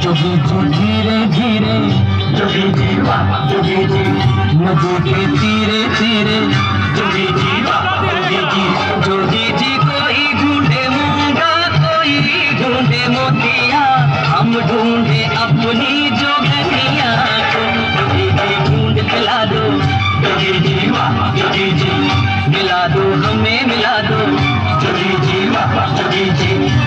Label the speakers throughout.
Speaker 1: जोगी जी धीरे धीरे,
Speaker 2: जोगी जी वाह जोगी जी,
Speaker 1: नदी के तीरे तीरे,
Speaker 2: जोगी जी वाह जोगी जी,
Speaker 1: जोगी जी कोई ढूंढे मूंगा, कोई ढूंढे मोतिया, हम ढूंढे अपनी जोगनिया को। जोगी जी ढूंढ मिला दो,
Speaker 2: जोगी जी वाह जोगी जी,
Speaker 1: मिला दो हमें मिला दो,
Speaker 2: जोगी जी वाह जोगी जी।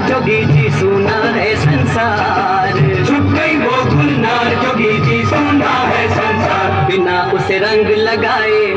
Speaker 1: जोगी जी सुना है संसार,
Speaker 2: छुप गई वो गुलनार, जोगी जी सुना है संसार,
Speaker 1: बिना उसे रंग लगाए